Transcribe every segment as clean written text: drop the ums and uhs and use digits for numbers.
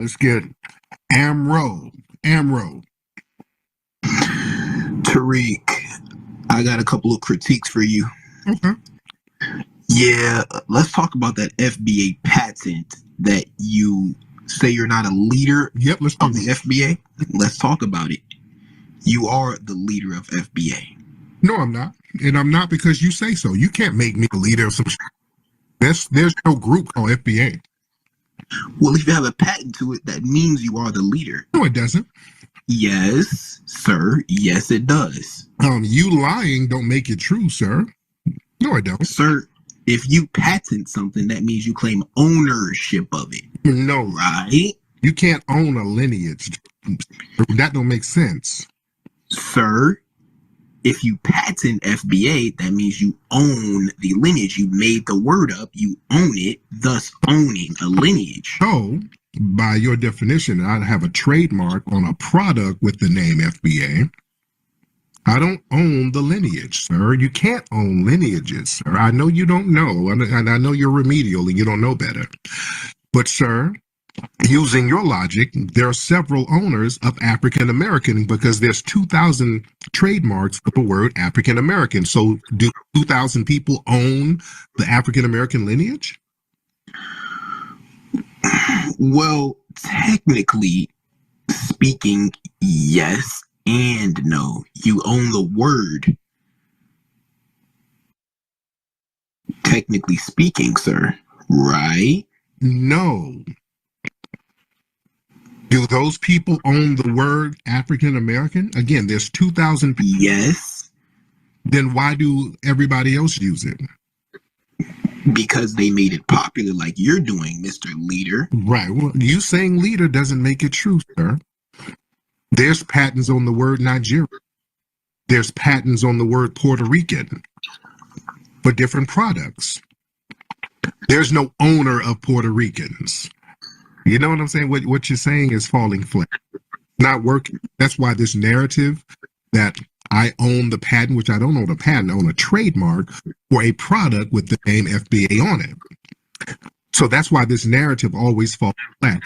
Let's get Amro. Amro. Tariq, I got a couple of critiques for you. Okay. Yeah, let's talk about that FBA patent that you say you're not a leader Yep, let's talk of the FBA. Let's talk about it. You are the leader of FBA. No, I'm not. And I'm not because you say so. You can't make me a leader of some There's no group called FBA. Well, if you have a patent to it, that means you are the leader. No, it doesn't. Yes, sir. Yes, it does. You lying don't make it true, sir. No, it don't. Sir, if you patent something, that means you claim ownership of it. No. Right? You can't own a lineage. That don't make sense. Sir, if you patent FBA, that means you own the lineage. You made the word up. You own it, thus owning a lineage. So, by your definition, I'd have a trademark on a product with the name FBA. I don't own the lineage, sir. You can't own lineages, sir. I know you don't know, and I know you're remedial and you don't know better. But, sir, using your logic, there are several owners of African American because there's 2,000 trademarks of the word African American. So do 2,000 people own the African American lineage? Well, technically speaking, yes and no. You own the word. Technically speaking, sir. Right? No. Do those people own the word African American? Again, there's 2,000 people. Yes. Then why do everybody else use it? Because they made it popular like you're doing, Mr. Leader. Right. Well, you saying leader doesn't make it true, sir. There's patents on the word Nigeria. There's patents on the word Puerto Rican for different products. There's no owner of Puerto Ricans. You know what I'm saying? What you're saying is falling flat. Not working. That's why this narrative that I own the patent, which I don't own a patent, I own a trademark for a product with the name FBA on it. So that's why this narrative always falls flat.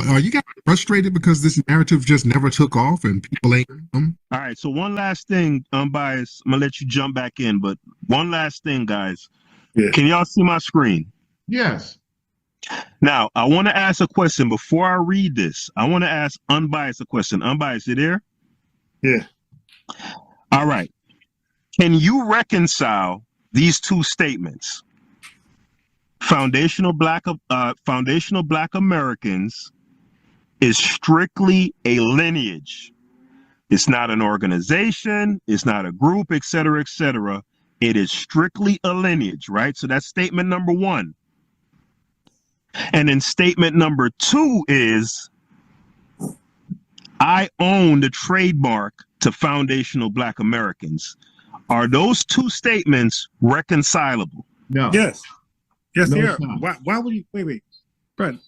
Are you guys frustrated because this narrative just never took off and people ain't? All right. So one last thing, unbiased. I'm gonna let you jump back in, but one last thing, guys. Yeah. Can y'all see my screen? Yes. Now, I want to ask a question before I read this. I want to ask Unbiased a question. Unbiased, you there? Yeah. All right. Can you reconcile these two statements? Foundational Black Americans is strictly a lineage. It's not an organization. It's not a group, et cetera, et cetera. It is strictly a lineage, right? So that's statement number one. And then statement number two is, I own the trademark to Foundational Black Americans. Are those two statements reconcilable? No. Yes. Yes, No, they it's are. not. Why would you wait? Bro.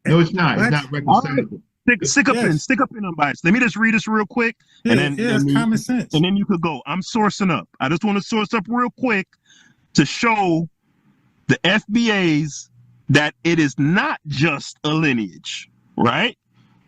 No, it's not. What? It's not reconcilable. Stick up in Unbiased. Let me just read this real quick. Yeah, and then it's common sense. And then you could go. I'm sourcing up. I just want to source up real quick to show the FBAs that it is not just a lineage, right?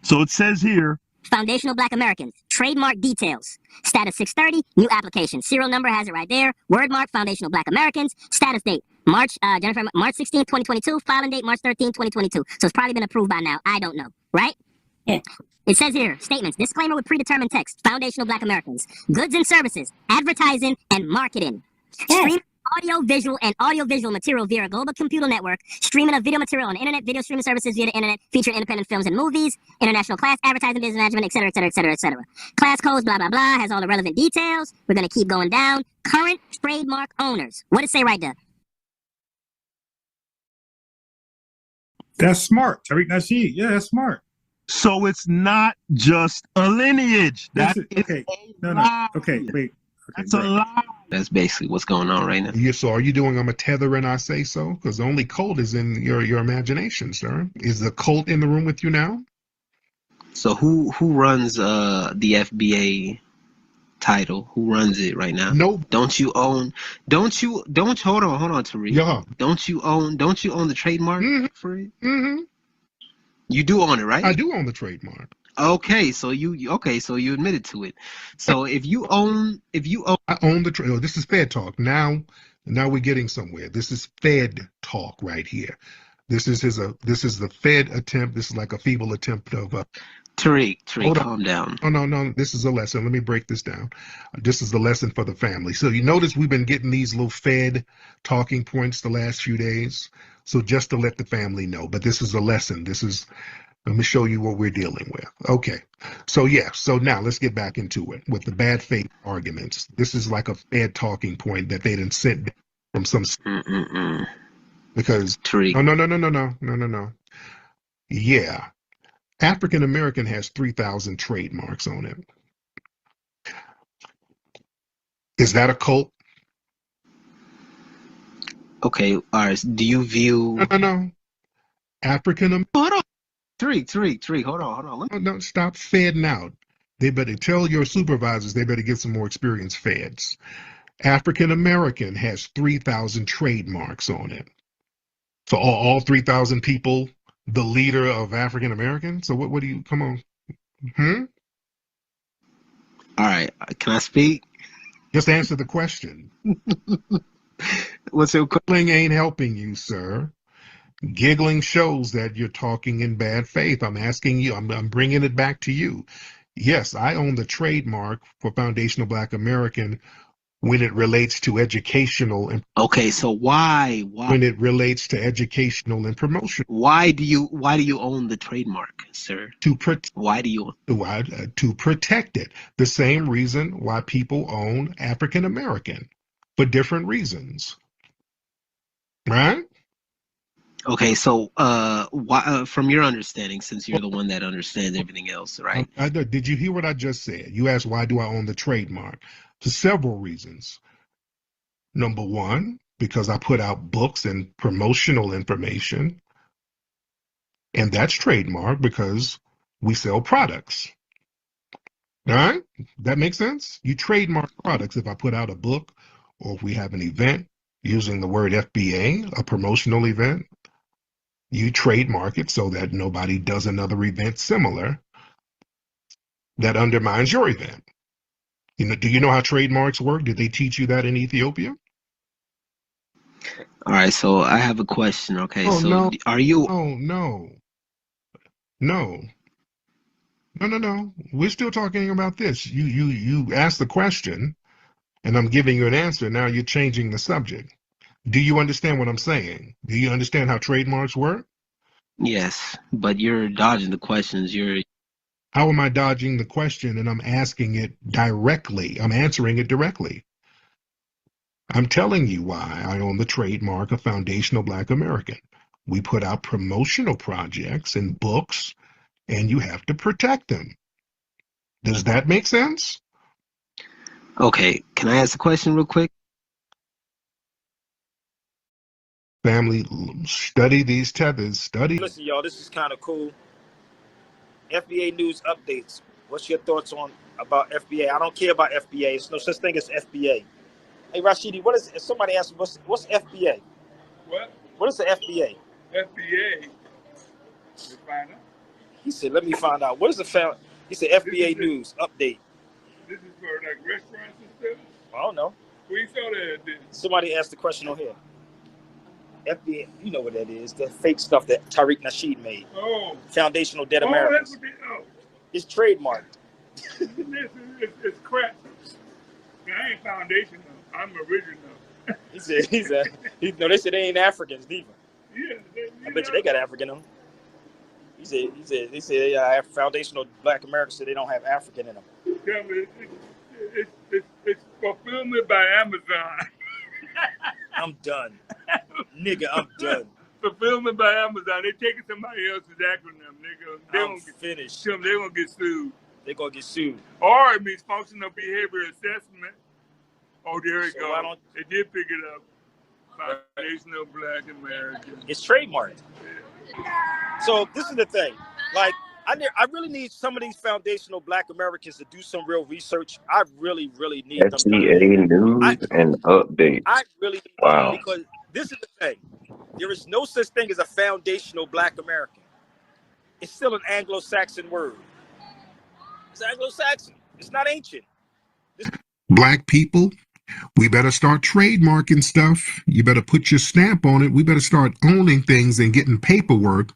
So it says here, Foundational Black Americans, trademark details, status 630, new application, serial number has it right there, word mark, Foundational Black Americans, status date, March 16, 2022, filing date, March 13, 2022. So it's probably been approved by now. I don't know, right? Yeah. It says here, statements, disclaimer with predetermined text, Foundational Black Americans, goods and services, advertising and marketing. Stream audio-visual material via a global computer network, streaming of video material on internet, video streaming services via the internet, featuring independent films and movies, international class, advertising, business management, et cetera, et cetera, et cetera, et cetera. Class codes, blah, blah, blah, has all the relevant details. We're going to keep going down. Current trademark owners. What does it say right there? That's smart. Tariq Nasheed. Yeah, that's smart. So it's not just a lineage. Okay, wait. That's a lie. That's basically what's going on right now. Yeah, so are you doing a tether and I say so? Because the only cult is in your imagination, sir. Is the cult in the room with you now? So who runs the FBA title? Who runs it right now? No. Don't you hold on, Tariq. Yeah. Don't you own the trademark for it? Mm-hmm. You do own it, right? I do own the trademark. Okay, so you admitted to it. So if you own I own the trademark. This is Fed talk. Now we're getting somewhere. This is Fed talk right here. This is the Fed attempt. This is like a feeble attempt of Tariq, hold on. calm down. No. This is a lesson. Let me break this down. This is the lesson for the family. So you notice we've been getting these little Fed talking points the last few days. So just to let the family know, but this is a lesson. Let me show you what we're dealing with. Okay. So yeah. So now let's get back into it with the bad faith arguments. This is like a Fed talking point that they didn't sent from some because Tariq. No. Yeah. African American has 3,000 trademarks on it. Is that a cult? Okay, all right. Do you view No. African. Hold on. Tariq, hold on. No, stop fading out. They better tell your supervisors they better get some more experienced feds. African American has 3,000 trademarks on it. So all 3,000 people, the leader of African American? So what do you, come on. All right, can I speak? Just answer the question. What's your question? Giggling ain't helping you, sir. Giggling shows that you're talking in bad faith. I'm asking you, I'm bringing it back to you. Yes, I own the trademark for Foundational Black American when it relates to educational and Okay, so why when it relates to educational and promotion. why do you own the trademark, sir? Why do you To protect it. The same reason why people own African American, for different reasons. Right? Okay, so why from your understanding, since you're the one that understands everything else, right? Did you hear what I just said? You asked why do I own the trademark? For several reasons. Number one, because I put out books and promotional information, and that's trademark because we sell products. All right? That makes sense? You trademark products if I put out a book or if we have an event using the word FBA, a promotional event. You trademark it so that nobody does another event similar that undermines your event. Do you know how trademarks work? Did they teach you that in Ethiopia? All right, so I have a question. Okay, Oh, so no. are you? Oh, no. We're still talking about this. You asked the question, and I'm giving you an answer. Now you're changing the subject. Do you understand what I'm saying? Do you understand how trademarks work? Yes, but you're dodging the questions. How am I dodging the question and I'm asking it directly? I'm answering it directly. I'm telling you why I own the trademark of Foundational Black American. We put out promotional projects and books, and you have to protect them. Does that make sense? Okay, can I ask a question real quick? Family, study these tethers. Study. Listen, y'all, this is kind of cool. FBA news updates. What's your thoughts about FBA? I don't care about FBA. There's no such thing as FBA. Hey, Rashidi, what is? If somebody asks, what's FBA? What? What is the FBA? FBA. You find out. He said, "Let me find out." What is the He said, "FBA news update." This is for like restaurants and stuff. I don't know. We saw that. Somebody asked the question on here. FBA, you know what that is? The fake stuff that Tariq Nasheed made. Oh. Foundational Dead Americans. That's what It's trademarked. It's crap. I ain't foundational. I'm original. He said, no, they said they ain't Africans neither. Yeah. I bet you they got African in them. They said Foundational Black Americans said they don't have African in them. Tell me, it's fulfillment by Amazon. I'm done. Nigga, I'm done. Fulfillment by Amazon. They taking somebody else's acronym, nigga. I'm finished. They're gonna get sued. They're gonna get sued. Or it means functional behavior assessment. Oh, there it So goes. It did pick it up. Foundational Black American. It's trademarked. So this is the thing. Like, I really need some of these foundational Black Americans to do some real research. I really, really need them. FBA news and updates. I really need them because this is the thing. There is no such thing as a foundational Black American. It's still an Anglo-Saxon word. It's Anglo-Saxon. It's not ancient. Black people, we better start trademarking stuff. You better put your stamp on it. We better start owning things and getting paperwork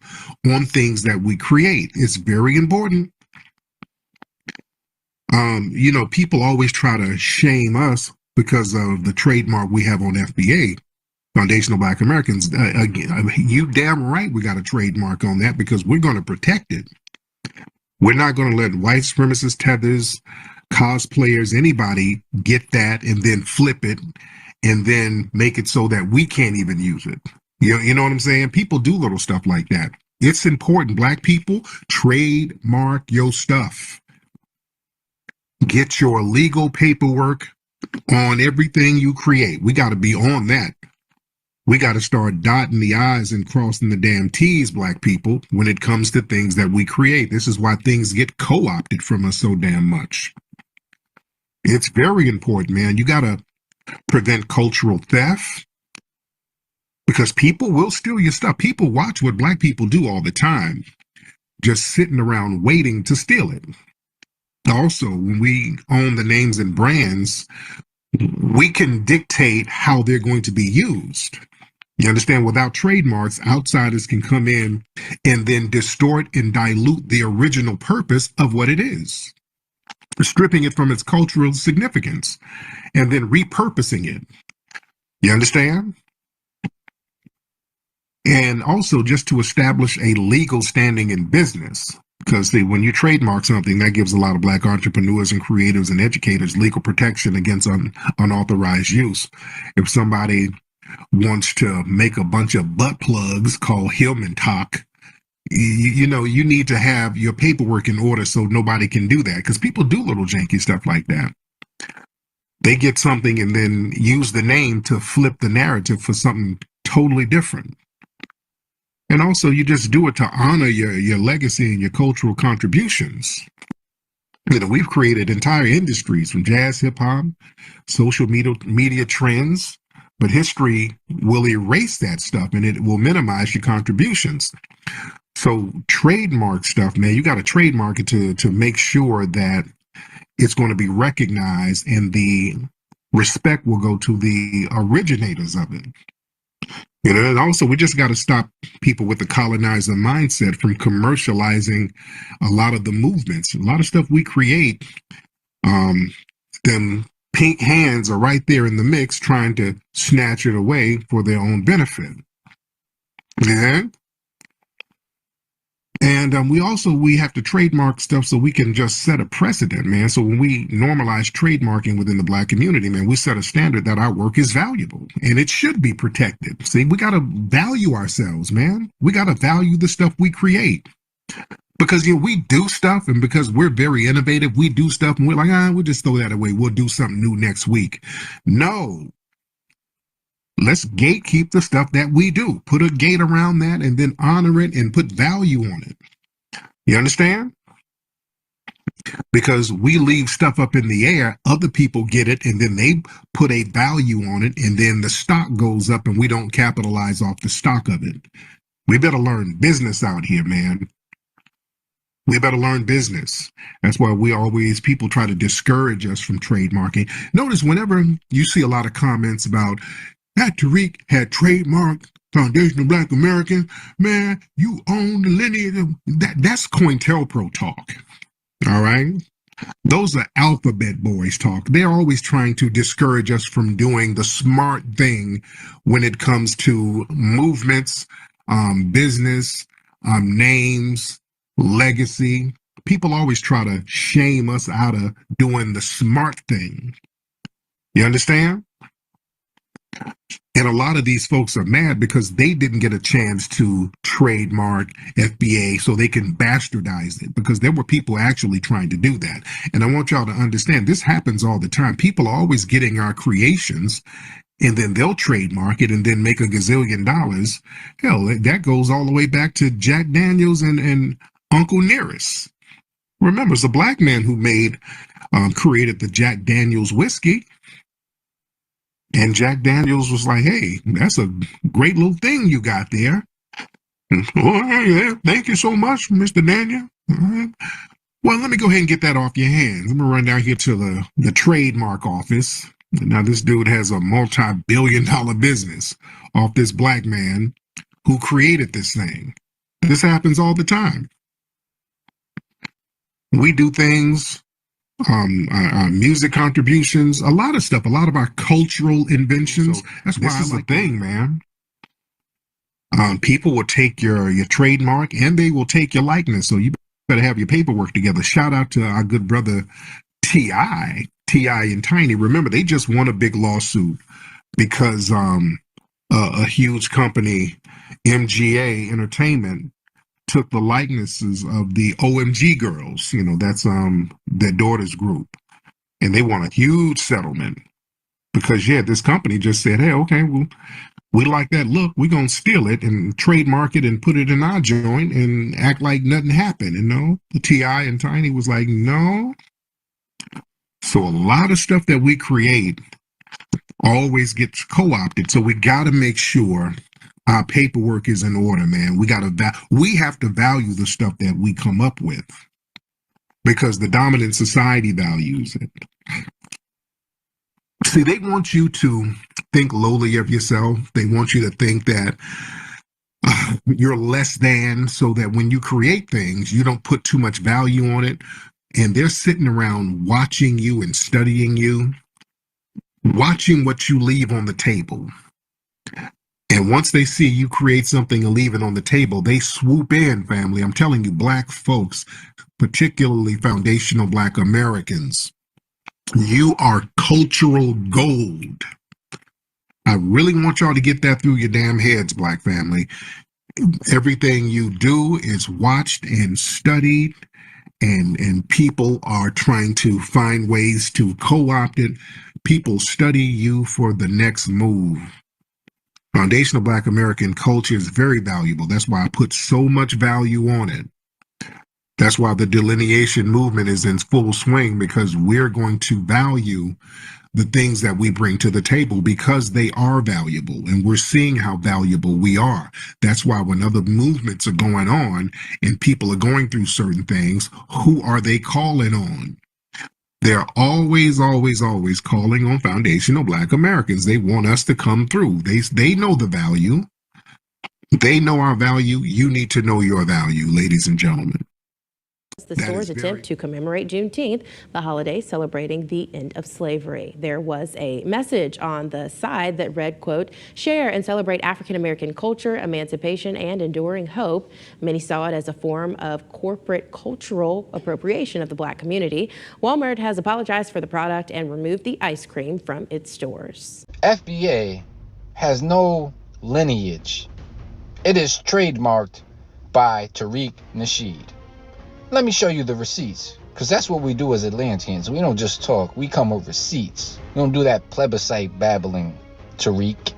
on things that we create. It's very important. You know, people always try to shame us because of the trademark we have on FBA, Foundational Black Americans. Again, you damn right we got a trademark on that because we're going to protect it. We're not going to let white supremacists, tethers, cosplayers, anybody get that and then flip it and then make it so that we can't even use it. You know what I'm saying? People do little stuff like that. It's important. Black people, trademark your stuff. Get your legal paperwork on everything you create. We got to be on that. We got to start dotting the I's and crossing the damn T's, black people, when it comes to things that we create. This is why things get co-opted from us so damn much. It's very important, man. You got to prevent cultural theft because people will steal your stuff. People watch what black people do all the time, just sitting around waiting to steal it. Also, when we own the names and brands, we can dictate how they're going to be used. You understand? Without trademarks, outsiders can come in and then distort and dilute the original purpose of what it is, stripping it from its cultural significance and then repurposing it. You understand? And also just to establish a legal standing in business. Because when you trademark something, that gives a lot of black entrepreneurs and creatives and educators legal protection against unauthorized use. If somebody wants to make a bunch of butt plugs called Hillman Talk, you know, you need to have your paperwork in order so nobody can do that. Because people do little janky stuff like that. They get something and then use the name to flip the narrative for something totally different. And also, you just do it to honor your legacy and your cultural contributions. You know, we've created entire industries from jazz, hip hop, social media trends, but history will erase that stuff and it will minimize your contributions. So trademark stuff, man, you got to trademark it to make sure that it's going to be recognized and the respect will go to the originators of it. You know, and also we just got to stop people with the colonizer mindset from commercializing a lot of the movements. A lot of stuff we create, them pink hands are right there in the mix trying to snatch it away for their own benefit. Yeah. And we have to trademark stuff so we can just set a precedent, man. So when we normalize trademarking within the black community, man, we set a standard that our work is valuable and it should be protected. See, we got to value ourselves, man. We got to value the stuff we create. Because, you know, we do stuff and because we're very innovative, we do stuff and we're like, we'll just throw that away. We'll do something new next week. No. Let's gatekeep the stuff that we do. Put a gate around that and then honor it and put value on it. You understand? Because we leave stuff up in the air, other people get it, and then they put a value on it, and then the stock goes up and we don't capitalize off the stock of it. We better learn business out here, man. We better learn business. That's why people try to discourage us from trademarking. Notice whenever you see a lot of comments about, that Tariq had trademarked Foundational Black American, man, you own the lineage. That's COINTELPRO talk. All right? Those are alphabet boys talk. They're always trying to discourage us from doing the smart thing when it comes to movements, business, names, legacy. People always try to shame us out of doing the smart thing. You understand? And a lot of these folks are mad because they didn't get a chance to trademark FBA so they can bastardize it, because there were people actually trying to do that. And I want y'all to understand this happens all the time. People are always getting our creations and then they'll trademark it and then make a gazillion dollars. Hell, that goes all the way back to Jack Daniels and Uncle Nearest. Remember, it's a black man who created the Jack Daniels whiskey. And Jack Daniels was like, hey, that's a great little thing you got there. Yeah, thank you so much, Mr. Daniel. All right. Well, let me go ahead and get that off your hands. I'm gonna run down here to the trademark office. Now, this dude has a multi-billion-dollar business off this black man who created this thing. This happens all the time. We do things, our music contributions, a lot of stuff, a lot of our cultural inventions. So that's why this is the thing, man. People will take your trademark and they will take your likeness. So you better have your paperwork together. Shout out to our good brother T.I. and Tiny. Remember, they just won a big lawsuit because a huge company, MGA Entertainment, took the likenesses of the OMG girls. You know, that's their daughter's group, and they won a huge settlement because this company just said, hey, okay, well, we like that look. We're going to steal it and trademark it and put it in our joint and act like nothing happened. And no, the T.I. and Tiny was like, no. So a lot of stuff that we create always gets co-opted. So we got to make sure our paperwork is in order, man. We have to value the stuff that we come up with because the dominant society values it. See, they want you to think lowly of yourself. They want you to think that you're less than, so that when you create things, you don't put too much value on it. And they're sitting around watching you and studying you, watching what you leave on the table. And once they see you create something and leave it on the table, they swoop in, family. I'm telling you, black folks, particularly foundational black Americans, you are cultural gold. I really want y'all to get that through your damn heads, black family. Everything you do is watched and studied, and people are trying to find ways to co-opt it. People study you for the next move. Foundational Black American culture is very valuable. That's why I put so much value on it. That's why the delineation movement is in full swing, because we're going to value the things that we bring to the table because they are valuable, and we're seeing how valuable we are. That's why when other movements are going on and people are going through certain things, who are they calling on? They're always, always, always calling on foundational Black Americans. They want us to come through. They know the value. They know our value. You need to know your value, ladies and gentlemen. The store's attempt to commemorate Juneteenth, the holiday celebrating the end of slavery. There was a message on the side that read, quote, share and celebrate African-American culture, emancipation, and enduring hope. Many saw it as a form of corporate cultural appropriation of the Black community. Walmart has apologized for the product and removed the ice cream from its stores. FBA has no lineage. It is trademarked by Tariq Nasheed. Let me show you the receipts, because that's what we do as Atlanteans. We don't just talk, we come with receipts. We don't do that plebiscite babbling, Tariq.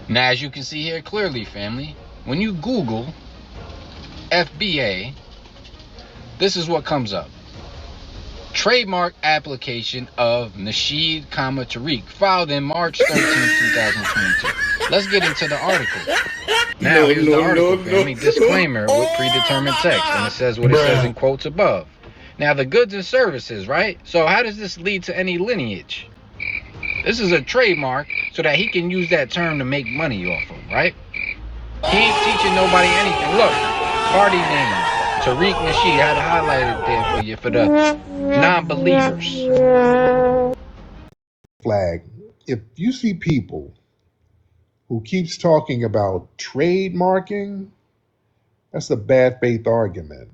Now, as you can see here clearly, family, when you Google FBA, this is what comes up. Trademark application of Nasheed, Tariq, filed in March 13, 2022. Let's get into the article. Now, here's the article, family. Disclaimer with predetermined text, and it says what it says in quotes above. Now, the goods and services, right? So how does this lead to any lineage? This is a trademark so that he can use that term to make money off of, right? He ain't teaching nobody anything. Look, party name, Tariq Nasheed. I had to highlight it there for you for the non-believers. Flag. If you see people who keeps talking about trademarking, that's a bad faith argument.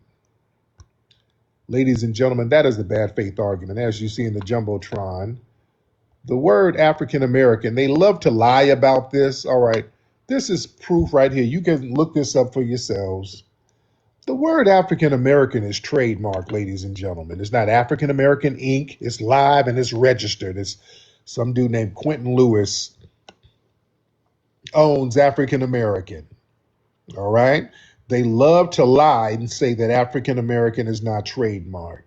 Ladies and gentlemen, that is the bad faith argument. As you see in the Jumbotron, the word African American, they love to lie about this. All right, this is proof right here. You can look this up for yourselves. The word African American is trademarked, ladies and gentlemen. It's not African American Inc. It's live and it's registered. It's some dude named Quentin Lewis owns African American. All right. They love to lie and say that African American is not trademarked.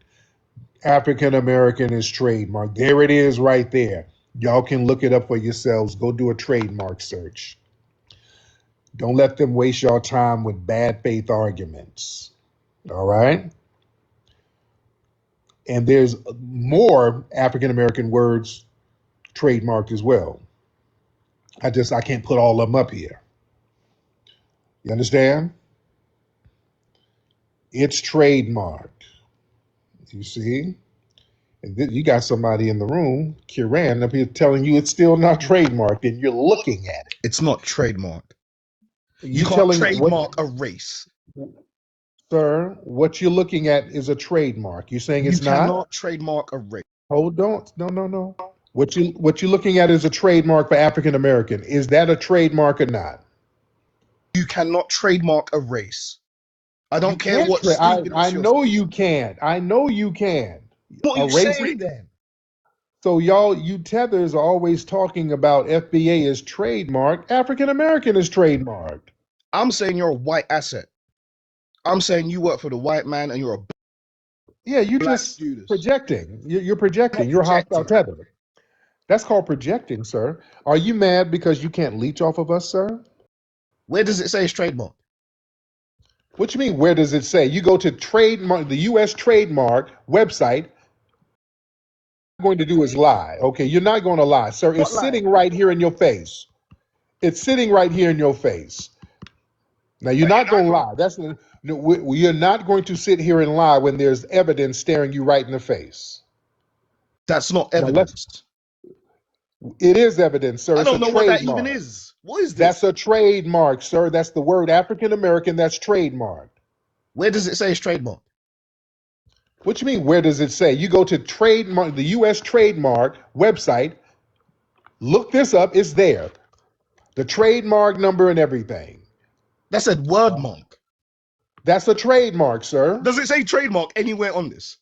African American is trademarked. There it is right there. Y'all can look it up for yourselves. Go do a trademark search. Don't let them waste your time with bad faith arguments. All right? And there's more African American words trademarked as well. I can't put all of them up here. You understand? It's trademarked. You see? And you got somebody in the room, Kiran, up here telling you it's still not trademarked, and you're looking at it. It's not trademarked. You can't Telling trademark a race. Sir, what you're looking at is a trademark. You're saying it's not? You cannot trademark a race. Hold on. No. What you're looking at is a trademark for African American. Is that a trademark or not? You cannot trademark a race. I don't care what I know you can't. I know you can. What are you saying then? So you tethers are always talking about FBA is trademarked. African American is trademarked. I'm saying you're a white asset. I'm saying you work for the white man and you're a you just projecting. You're projecting. You're a hostile tether. That's called projecting, sir. Are you mad because you can't leech off of us, sir? Where does it say it's trademark? What you mean, where does it say? You go to trademark, the U.S. trademark website. What you're going to do is lie. Okay, you're not going to lie, sir. It's sitting right here in your face. It's sitting right here in your face. Now, you're not going to lie. You're not going to sit here and lie when there's evidence staring you right in the face. That's not evidence. It is evidence, sir. I don't know what that even is. What is this? That's a trademark, sir. That's the word African American. That's trademarked. Where does it say it's trademark? What you mean, where does it say? You go to trademark, the U.S. trademark website. Look this up. It's there. The trademark number and everything. That's a word mark. That's a trademark, sir. Does it say trademark anywhere on this?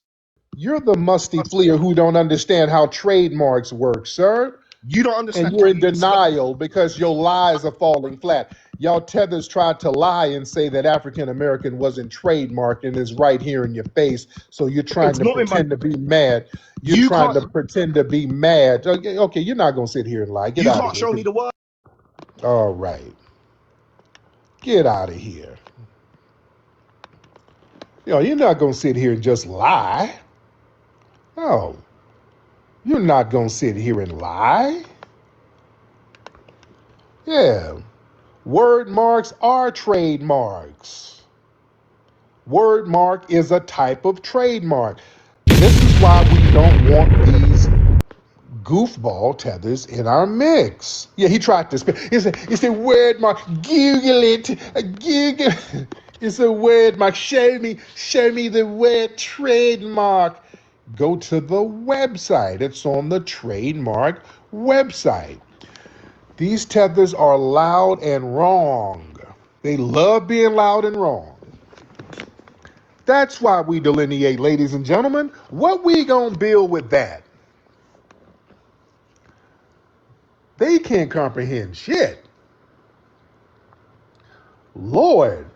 You're the musty fleer who don't understand how trademarks work, sir. You don't understand. And you're in denial because your lies are falling flat. Y'all tethers tried to lie and say that African American wasn't trademarked and is right here in your face. So you're trying to pretend to be mad. You're trying to pretend to be mad. Okay, you're not going to sit here and lie. Get out of here. You can't show me the word. All right. Get out of here. You're not going to sit here and just lie. No. You're not going to sit here and lie. Yeah. Word marks are trademarks. Word mark is a type of trademark. This is why we don't want these goofball tethers in our mix. Yeah, he tried to spell. It's a word mark. Google it. Google. It's a word mark. Show me the word trademark. Go to the website. It's on the trademark website. These tethers are loud and wrong. They love being loud and wrong. That's why we delineate, ladies and gentlemen. What we gonna build with that? They can't comprehend shit. Lord.